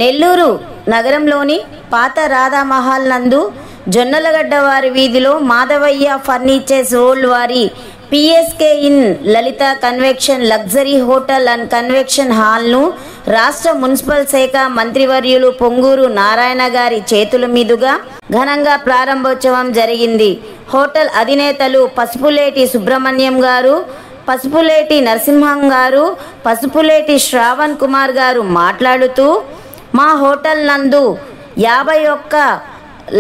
నెల్లూరు నగరంలోని పాత రాధామహల్ నందు జొన్నలగడ్డ వారి వీధిలో మాధవయ్య ఫర్నిచర్స్ వరల్డ్ వారి PSK in Lalitha convention luxury hotel and convention హాల్ను రాష్ట్ర మున్సిపల్ శాఖ మంత్రివర్యులు పొంగూరు నారాయణ గారి చేతుల మీదుగా ఘనంగా ప్రారంభోత్సవం జరిగింది. హోటల్ అధినేతలు పసుపులేటి సుబ్రహ్మణ్యం గారు, పసుపులేటి నరసింహం గారు, పసుపులేటి శ్రావణ్ కుమార్ గారు మాట్లాడుతూ, మా హోటల్ నందు 51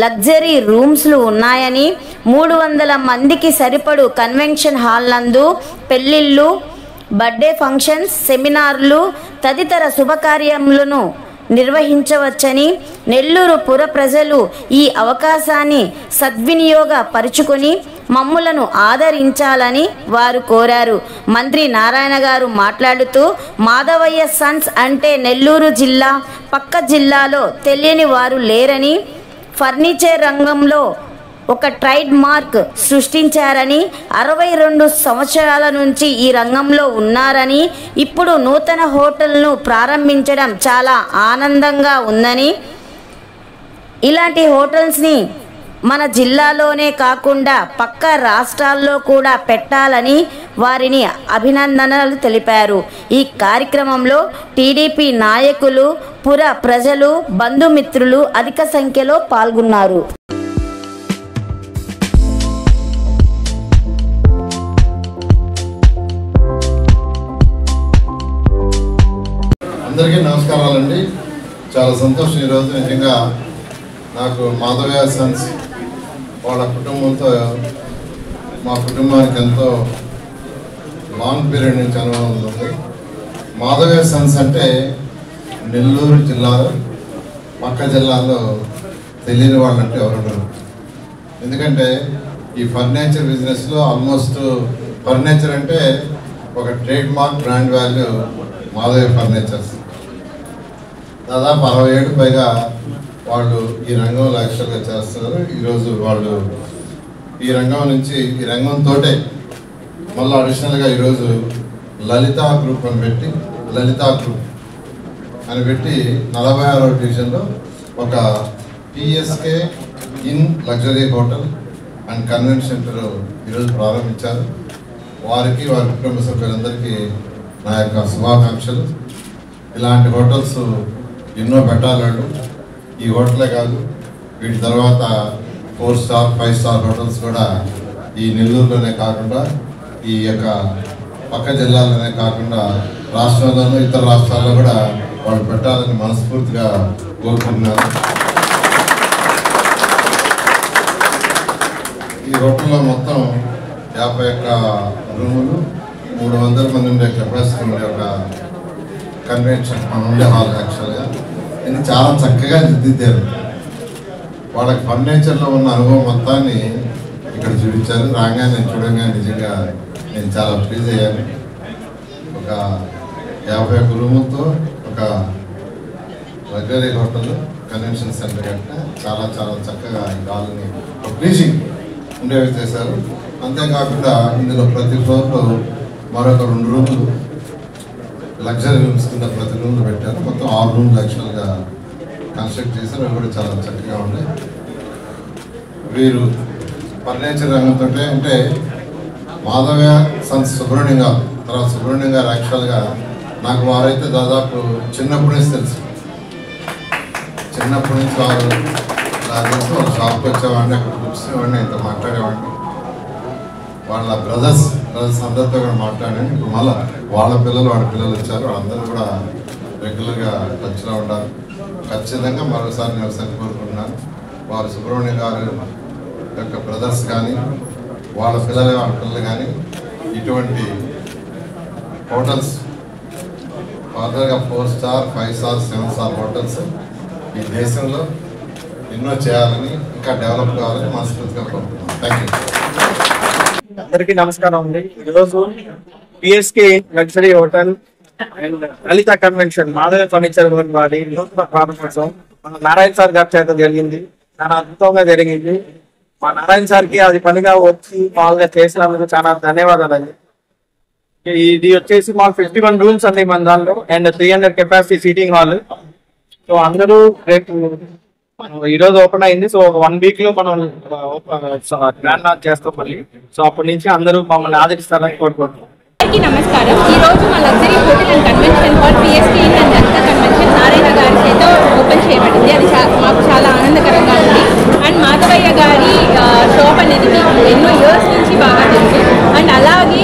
లగ్జరీ రూమ్స్లు ఉన్నాయని, 300 మందికి సరిపడు కన్వెన్షన్ హాల్ నందు పెళ్లిళ్ళు, బర్త్డే ఫంక్షన్స్, సెమినార్లు తదితర శుభకార్యములను నిర్వహించవచ్చని, నెల్లూరు పుర ప్రజలు ఈ అవకాశాన్ని సద్వినియోగపరుచుకొని మమ్ములను ఆదరించాలని వారు కోరారు. మంత్రి నారాయణ గారు మాట్లాడుతూ, మాధవయ్య సన్స్ అంటే నెల్లూరు జిల్లా, పక్క జిల్లాలో తెలియని వారు లేరని, ఫర్నిచర్ రంగంలో ఒక ట్రేడ్ మార్క్ సృష్టించారని, 62 సంవత్సరాల నుంచి ఈ రంగంలో ఉన్నారని, ఇప్పుడు నూతన హోటల్ను ప్రారంభించడం చాలా ఆనందంగా ఉందని, ఇలాంటి హోటల్స్ని మన జిల్లాలోనే కాకుండా పక్క రాష్ట్రాల్లో కూడా పెట్టాలని వారిని అభినందనలు తెలిపారు. ఈ కార్యక్రమంలో టీడీపీ నాయకులు, పుర ప్రజలు, బంధుమిత్రులు అధిక సంఖ్యలో పాల్గొన్నారు. అందరికీ నమస్కారాలండి. చాలా సంతోషం. ఈరోజు నిజంగా నాకు మాధవయ్య సన్స్ వాళ్ళ కుటుంబంతో, మా కుటుంబానికి ఎంతో లాంగ్ పీరియడ్ నుంచి అనుభవం ఉంది. మాధవయ్య సన్స్ అంటే నెల్లూరు జిల్లాలో, పక్క జిల్లాలో తెలియని వాళ్ళంటే ఎవరు. ఎందుకంటే ఈ ఫర్నిచర్ బిజినెస్లో ఆల్మోస్ట్ ఫర్నిచర్ అంటే ఒక trade mark brand value Madhavaiah furnitures. దాదాపు 60 ఏళ్ళు పైగా వాళ్ళు ఈ రంగంలో యాక్చువల్గా చేస్తున్నారు. ఈరోజు వాళ్ళు ఈ రంగం నుంచి, ఈ రంగంతో మళ్ళీ అడిషనల్గా ఈరోజు లలితా గ్రూప్ అని పెట్టి, లలితా గ్రూప్ అని పెట్టి 46వ డివిజన్లో ఒక PSK in luxury hotel and convention centre ఈరోజు ప్రారంభించారు. వారికి, వారి కుటుంబ సభ్యులందరికీ నా యొక్క శుభాకాంక్షలు. ఇలాంటి హోటల్స్ ఎన్నో పెట్టాలి. ఈ హోటలే కాదు, వీటి తర్వాత 4 స్టార్ 5 స్టార్ హోటల్స్ కూడా ఈ నెల్లూరులోనే కాకుండా, ఈ యొక్క పక్క జిల్లాలోనే కాకుండా రాష్ట్రంలోనూ ఇతర రాష్ట్రాల్లో కూడా వాళ్ళు పెట్టాలని మనస్ఫూర్తిగా కోరుకుంటున్నారు. ఈ హోటల్లో మొత్తం 51 రూములు, 300 మంది ఉండే కెపాసిటీ ఉండే ఒక కన్వెన్షన్ ఉండే హాల్. యాక్చువల్గా ఇది చాలా చక్కగా దిద్దిద్దారు. వాళ్ళకి ఫర్నిచర్లో ఉన్న అనుభవం మొత్తాన్ని ఇక్కడ చూపించారు. రాగానే చూడంగానే నిజంగా నేను చాలా ప్లీజ్ అయ్యాను. ఒక 51 రూములతో ఒక లగ్జరీ హోటల్ కన్వెన్షన్ సెంటర్ కట్టిన చాలా చాలా చక్కగా ఈ హాల్ని ప్లీజింగ్ ఉండేవి చేశారు. అంతేకాకుండా ఇందులో ప్రతి ఫ్లోర్లో మరొక 2 రూములు లగ్జరీ రూమ్స్ కింద ప్రతి రూమ్లు పెట్టారు. మొత్తం 6 రూమ్లు యాక్చువల్గా కన్స్ట్రక్ట్ చేశారు. అవి కూడా చాలా చక్కగా ఉన్నాయి. వీరు ఫర్నిచర్ రంగంతో అంటే మాధవయ్య సన్స్ సుబ్రహ్మణ్యం గారు, తర్వాత సుబ్రహ్మణ్యం గారు యాక్చువల్గా నాకు వారైతే దాదాపు చిన్నప్పటి నుంచి తెలుసు. చిన్నప్పటి నుంచి వారు ఇలా తెలుసు. వాళ్ళ షాప్కి వచ్చేవాడిని, అక్కడ కూర్చునేవాడిని, ఇంత మాట్లాడేవాడిని. వాళ్ళ బ్రదర్స్ అందరితో కూడా మాట్లాడాను. ఇప్పుడు మళ్ళీ వాళ్ళ పిల్లలు వచ్చారు. వాళ్ళందరూ కూడా రెగ్యులర్గా టచ్లో ఉండాలి. ఖచ్చితంగా మరోసారి నేను కోరుకుంటున్నాను. వారు సుబ్రహ్మణ్యం గారు యొక్క బ్రదర్స్ కానీ, వాళ్ళ పిల్లలు కానీ ఇటువంటి హోటల్స్ ఫర్దర్గా 4 స్టార్ 5 స్టార్ 7 స్టార్ హోటల్స్ ఈ దేశంలో ఎన్నో చేయాలని, ఇంకా డెవలప్ కావాలని మనస్ఫూర్తిగా కోరుకుంటున్నాను. Thank you. అందరికీ నమస్కారం అండి. ఈరోజు PSK luxury hotel and Lalitha convention Madhavaiah furniture వారి నూతన ప్రారంభోత్సవం మన నారాయణ సార్ గారి చేత జరిగింది. చాలా అద్భుతంగా జరిగింది. మా నారాయణ సార్కి అది పనిగా వచ్చి మామూలుగా చేసినందుకు చాలా ధన్యవాదాలు అండి. ఇది వచ్చేసి మాకు 51 రూమ్స్ అండి మన దానిలో, and 300 capacity seating hall. So అందరూ రేపు ఈ రోజు ఓపెన్ అయింది. సో ఒక 1 week లో మనం గ్రాండ్ లాంచ్ చేస్తాం మళ్ళీ. సో అప్పటి నుంచి అందరూ మమ్మల్ని ఆదరిస్తారని కోరుకుంటున్నాం. నమస్కారం. ఈ రోజు మా luxury hotel and convention hall PSK in and Lalitha convention Narayana గారి చేత ఓపెన్ చేయబడింది. అది మాకు చాలా ఆనందకరంగా ఉంది. అండ్ మాధవయ్య గారి షాప్ అనేది ఎన్నో ఇయర్స్ నుంచి బాగా తెలుసు. అండ్ అలాగే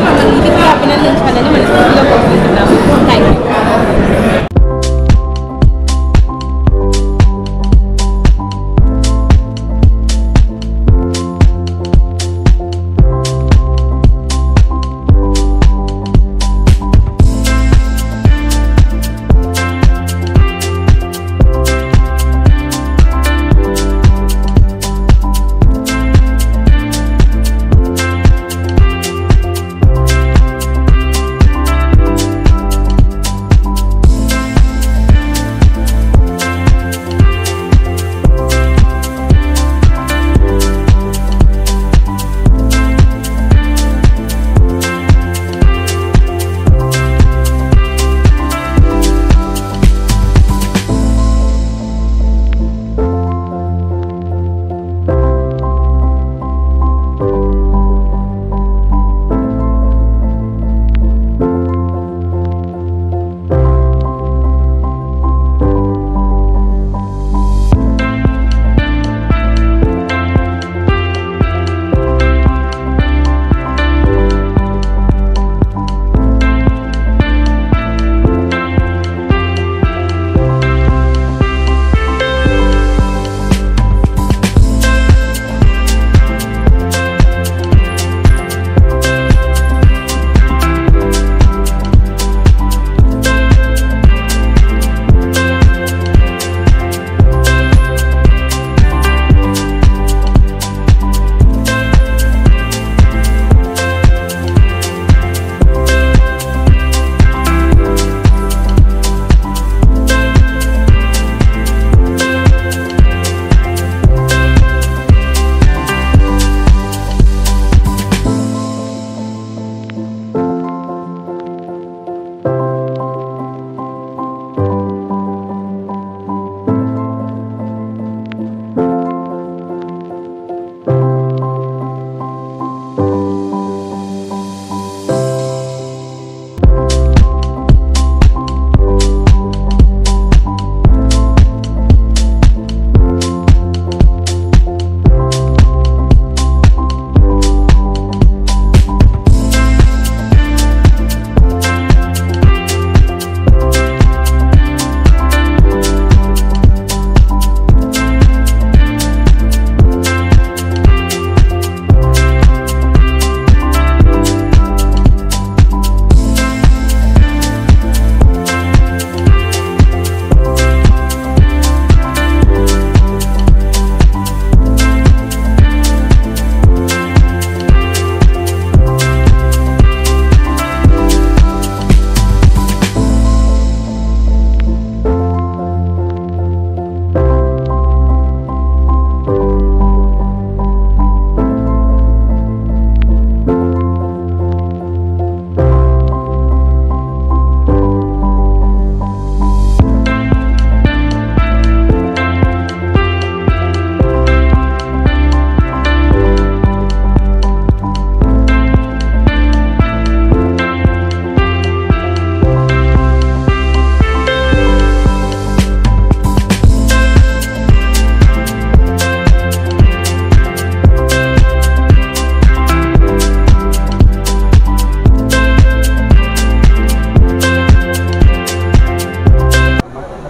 మమ్మల్ని ఇంటికి అభినందించాలని మన స్కూల్లో కోరుకుంటున్నాము. Thank you.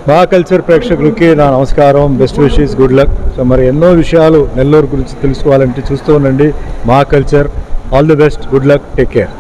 మా కల్చర్ ప్రేక్షకులకి నా నమస్కారం, best wishes, good luck. So మరి ఎన్నో విషయాలు నెల్లూరు గురించి తెలుసుకోవాలంటే చూస్తూ ఉండండి మా culture. All the best, good luck, take care.